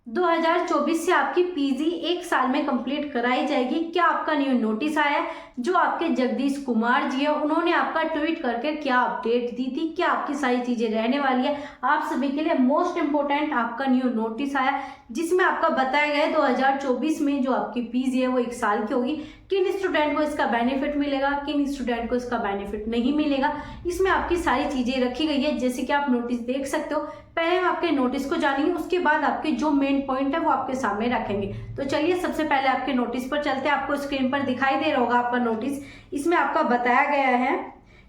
2024 से आपकी पीजी एक साल में कंप्लीट कराई जाएगी। क्या आपका न्यू नोटिस आया है? जो आपके जगदीश कुमार जी है उन्होंने आपका ट्वीट करके क्या अपडेट दी थी, क्या आपकी सारी चीजें रहने वाली है। आप सभी के लिए मोस्ट इंपोर्टेंट आपका न्यू नोटिस आया जिसमें आपका बताया गया है 2024 में जो आपकी पीजी है वो एक साल की होगी। किन स्टूडेंट को इसका बेनिफिट मिलेगा, किन स्टूडेंट को इसका बेनिफिट नहीं मिलेगा, इसमें आपकी सारी चीजें रखी गई है। जैसे कि आप नोटिस देख सकते हो, पहले हम आपके नोटिस को जानेंगे, उसके बाद आपके जो मेन पॉइंट है वो आपके सामने रखेंगे। तो चलिए सबसे पहले आपके नोटिस पर चलते हैं। आपको स्क्रीन पर दिखाई दे रहा होगा आपका नोटिस। इसमें आपका बताया गया है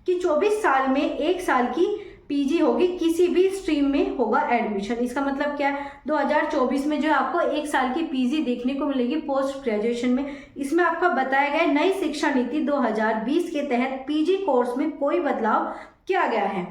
कि 24 साल में एक साल की पीजी होगी, किसी भी स्ट्रीम में होगा एडमिशन। इसका मतलब क्या है, 2024 में जो आपको एक साल की पीजी देखने को मिलेगी पोस्ट ग्रेजुएशन में। इसमें आपका बताया गया है नई शिक्षा नीति 2020 के तहत पीजी कोर्स में कोई बदलाव किया गया है।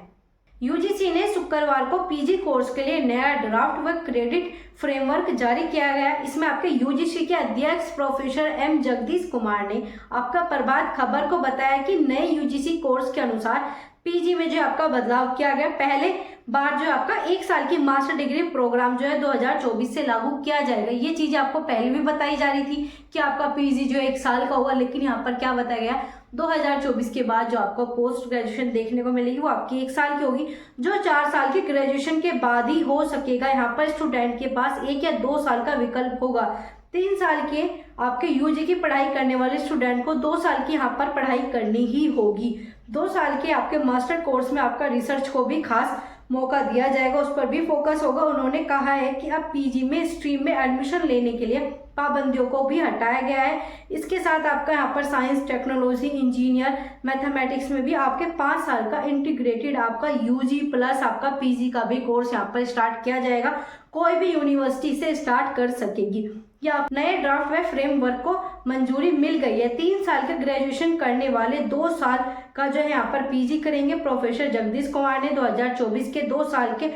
यूजीसी ने शुक्रवार को पीजी कोर्स के लिए नया ड्राफ्ट व क्रेडिट फ्रेमवर्क जारी किया गया। इसमें आपके यूजीसी के अध्यक्ष प्रोफेसर एम जगदीश कुमार ने आपका प्रभात खबर को बताया कि नए यूजीसी कोर्स के अनुसार पीजी में जो आपका बदलाव किया गया, पहले बार जो आपका एक साल की मास्टर डिग्री प्रोग्राम जो है 2024 से लागू किया जाएगा। ये चीज आपको पहले भी बताई जा रही थी कि आपका पीजी जो एक साल का होगा, लेकिन यहाँ पर क्या बताया गया, 2024 के बाद जो आपको पोस्ट ग्रेजुएशन देखने को मिलेगी वो आपकी एक साल की होगी, जो 4 साल की ग्रेजुएशन के बाद ही हो सकेगा। यहाँ पर स्टूडेंट के पास 1 या 2 साल का विकल्प होगा। 3 साल के आपके यूजी की पढ़ाई करने वाले स्टूडेंट को 2 साल की यहाँ पर पढ़ाई करनी ही होगी। 2 साल के आपके मास्टर कोर्स में आपका रिसर्च को भी खास मौका दिया जाएगा, उस पर भी फोकस होगा। उन्होंने कहा है कि अब पीजी में स्ट्रीम में एडमिशन लेने के लिए पाबंदियों को भी हटाया गया है। इसके साथ आपका यहाँ पर साइंस, टेक्नोलॉजी, इंजीनियर, मैथमेटिक्स में भी आपके 5 साल का इंटीग्रेटेड आपका यूजी प्लस आपका पीजी का भी कोर्स यहाँ पर स्टार्ट किया जाएगा। कोई भी यूनिवर्सिटी से स्टार्ट कर सकेगी। या नए ड्राफ्ट व फ्रेमवर्क को मंजूरी मिल गई है। 3 साल के ग्रेजुएशन करने वाले 2 साल का जो है यहाँ पर पीजी करेंगे। प्रोफेसर जगदीश कुमार ने 2024 के 2 साल के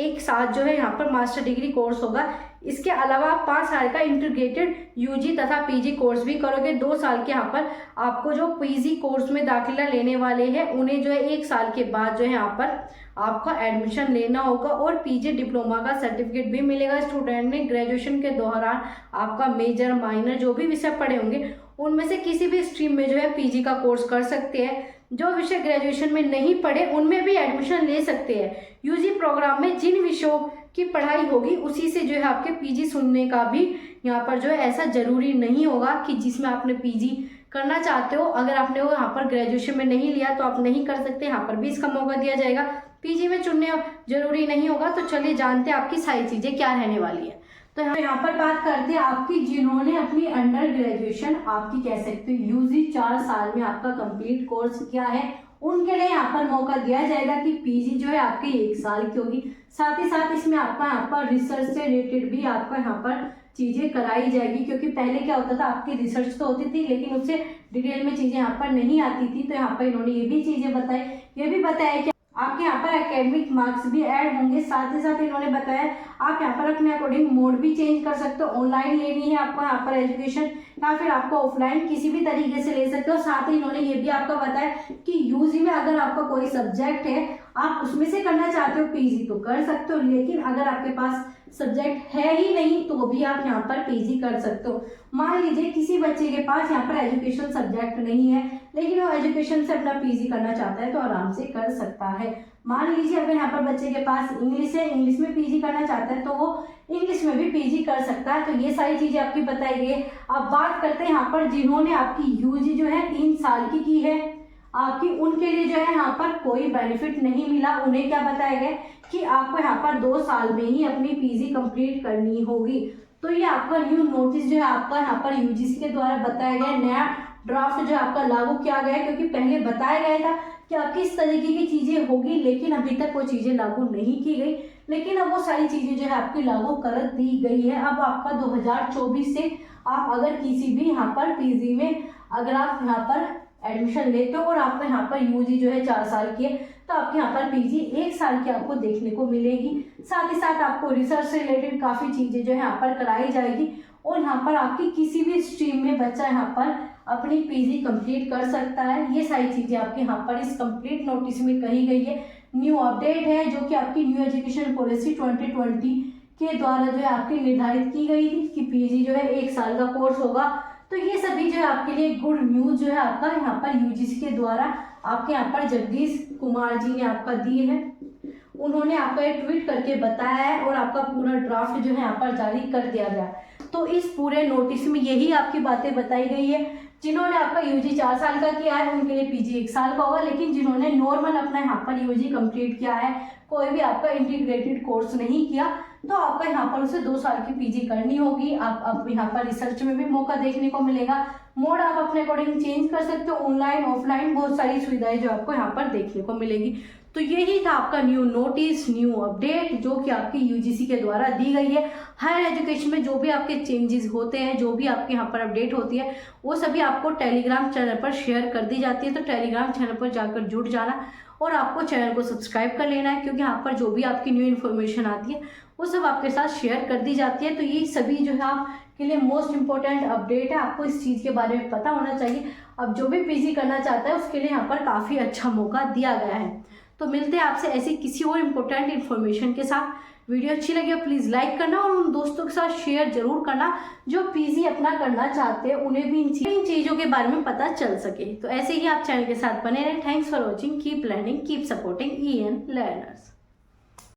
एक साथ जो है यहाँ पर मास्टर डिग्री कोर्स होगा। इसके अलावा 5 साल का इंटीग्रेटेड यूजी तथा पीजी कोर्स भी करोगे। 2 साल के यहाँ पर आपको जो पीजी कोर्स में दाखिला लेने वाले हैं उन्हें जो है 1 साल के बाद जो है यहाँ पर आपका एडमिशन लेना होगा और पीजी डिप्लोमा का सर्टिफिकेट भी मिलेगा। स्टूडेंट ने ग्रेजुएशन के दौरान आपका मेजर, माइनर जो भी विषय पढ़े होंगे उनमें से किसी भी स्ट्रीम में जो है पीजी का कोर्स कर सकते हैं। जो विषय ग्रेजुएशन में नहीं पढ़े उनमें भी एडमिशन ले सकते हैं। यूजी प्रोग्राम में जिन विषयों की पढ़ाई होगी उसी से जो है आपके पीजी सुनने का भी यहाँ पर जो है ऐसा जरूरी नहीं होगा कि जिसमें आपने पीजी करना चाहते हो, अगर आपने वो यहाँ पर ग्रेजुएशन में नहीं लिया तो आप नहीं कर सकते। यहाँ पर भी इसका मौका दिया जाएगा। पीजी में चुनने जरूरी नहीं होगा। तो चलिए जानते हैं आपकी सारी चीजें क्या रहने वाली है। तो यहाँ पर बात करते हैं आपकी जिन्होंने अपनी अंडर ग्रेजुएशन आपकी कह सकते हो यूजी 4 साल में आपका कंप्लीट कोर्स किया है, उनके लिए यहाँ पर मौका दिया जाएगा कि पीजी जो है आपकी 1 साल की होगी। साथ ही साथ इसमें आपका यहाँ पर रिसर्च से रिलेटेड भी आपका यहाँ पर चीजें कराई जाएगी, क्योंकि पहले क्या होता था आपकी रिसर्च तो होती थी लेकिन उससे डिटेल में चीजें यहाँ पर नहीं आती थी। तो यहाँ पर इन्होंने ये भी चीजें बताई, ये भी बताया कि आपके यहाँ पर एकेडमिक मार्क्स भी ऐड होंगे। साथ ही साथ इन्होंने बताया आप यहाँ पर अपने अकॉर्डिंग मोड भी चेंज कर सकते हो। ऑनलाइन लेनी है आपको यहाँ पर एजुकेशन या फिर आपको ऑफलाइन किसी भी तरीके से ले सकते हो। साथ ही इन्होंने ये भी आपको बताया कि यूजी में अगर आपका कोई सब्जेक्ट है आप उसमें से करना चाहते हो पीजी तो कर सकते हो, लेकिन अगर आपके पास सब्जेक्ट है ही नहीं तो भी आप यहाँ पर पीजी कर सकते हो। मान लीजिए किसी बच्चे के पास यहाँ पर एजुकेशन सब्जेक्ट नहीं है लेकिन वो एजुकेशन से अपना पीजी करना चाहता है तो आराम से कर सकता है। मान लीजिए अगर यहाँ पर बच्चे के पास इंग्लिश है, इंग्लिश में पीजी करना चाहता है तो वो इंग्लिश में भी पीजी कर सकता है। तो ये सारी चीजें आपकी बताई गई है। अब बात करते हैं यहाँ पर जिन्होंने आपकी यूजी जो है 3 साल की है आपकी, उनके लिए जो है यहाँ पर कोई बेनिफिट नहीं मिला। उन्हें क्या बताया गया कि आपको यहाँ पर 2 साल में ही अपनी पीजी कंप्लीट करनी होगी। तो ये आपका न्यू नोटिस जो है आपका यहाँ पर यूजीसी के द्वारा बताया गया नया ड्राफ्ट जो आपका लागू किया गया है, क्योंकि पहले बताया गया था कि आपकी इस तरीके की चीजें होगी लेकिन अभी तक वो चीजें लागू नहीं की गई। लेकिन अब वो सारी चीजें जो है आपकी लागू कर दी गई है। अब आपका 2024 से आप अगर किसी भी यहाँ पर पीजी में अगर आप यहाँ पर एडमिशन लेते हो और आपका यहाँ पर यूजी जो है 4 साल की है तो आपके यहाँ पर पीजी 1 साल की आपको देखने को मिलेगी। साथ ही साथ आपको रिसर्च से रिलेटेड काफी चीजें जो है यहाँ पर कराई जाएगी और यहाँ पर आपकी किसी भी स्ट्रीम में बच्चा यहाँ पर अपनी पीजी कंप्लीट कर सकता है। ये सारी चीजें आपके यहाँ पर इस कंप्लीट नोटिस में कही गई है। न्यू अपडेट है जो कि आपकी न्यू एजुकेशन पॉलिसी 2020 के द्वारा जो है आपकी निर्धारित की गई थी कि पीजी जो है 1 साल का कोर्स होगा। तो ये सभी जो है आपके लिए गुड न्यूज़ जो है आपका यहाँ पर यूजीसी के द्वारा आपके यहाँ पर जगदीश कुमार जी ने आपका दी है। उन्होंने आपका ये ट्वीट करके बताया है और आपका पूरा ड्राफ्ट जो है यहाँ पर जारी कर दिया गया। तो इस पूरे नोटिस में यही आपकी बातें बताई गई है। जिन्होंने आपका यूजी 4 साल का किया है उनके लिए पीजी 1 साल का होगा, लेकिन जिन्होंने नॉर्मल अपना यहाँ पर यूजी कंप्लीट किया है, कोई भी आपका इंटीग्रेटेड कोर्स नहीं किया, तो आपका यहाँ पर उसे 2 साल की पीजी करनी होगी। आप यहाँ पर रिसर्च में भी मौका देखने को मिलेगा। मोड आप अपने अकॉर्डिंग चेंज कर सकते हो, ऑनलाइन ऑफलाइन बहुत सारी सुविधाएं जो आपको यहाँ पर देखने को मिलेगी। तो यही था आपका न्यू नोटिस, न्यू अपडेट जो कि आपकी यूजीसी के द्वारा दी गई है। हायर एजुकेशन में जो भी आपके चेंजेस होते हैं, जो भी आपके यहाँ पर अपडेट होती है, वो सभी आपको टेलीग्राम चैनल पर शेयर कर दी जाती है। तो टेलीग्राम चैनल पर जाकर जुड़ जाना और आपको चैनल को सब्सक्राइब कर लेना है, क्योंकि यहाँ पर जो भी आपकी न्यू इन्फॉर्मेशन आती है वो सब आपके साथ शेयर कर दी जाती है। तो ये सभी जो है आपके लिए मोस्ट इंपॉर्टेंट अपडेट है, आपको इस चीज़ के बारे में पता होना चाहिए। अब जो भी पीजी करना चाहता है उसके लिए यहाँ पर काफ़ी अच्छा मौका दिया गया है। तो मिलते हैं आपसे ऐसी किसी और इम्पोर्टेंट इन्फॉर्मेशन के साथ। वीडियो अच्छी लगी हो प्लीज़ लाइक करना और उन दोस्तों के साथ शेयर जरूर करना जो पीजी अपना करना चाहते हैं, उन्हें भी इन चीज़ों के बारे में पता चल सके। तो ऐसे ही आप चैनल के साथ बने रहें। Thanks for watching, keep learning, keep supporting EN learners.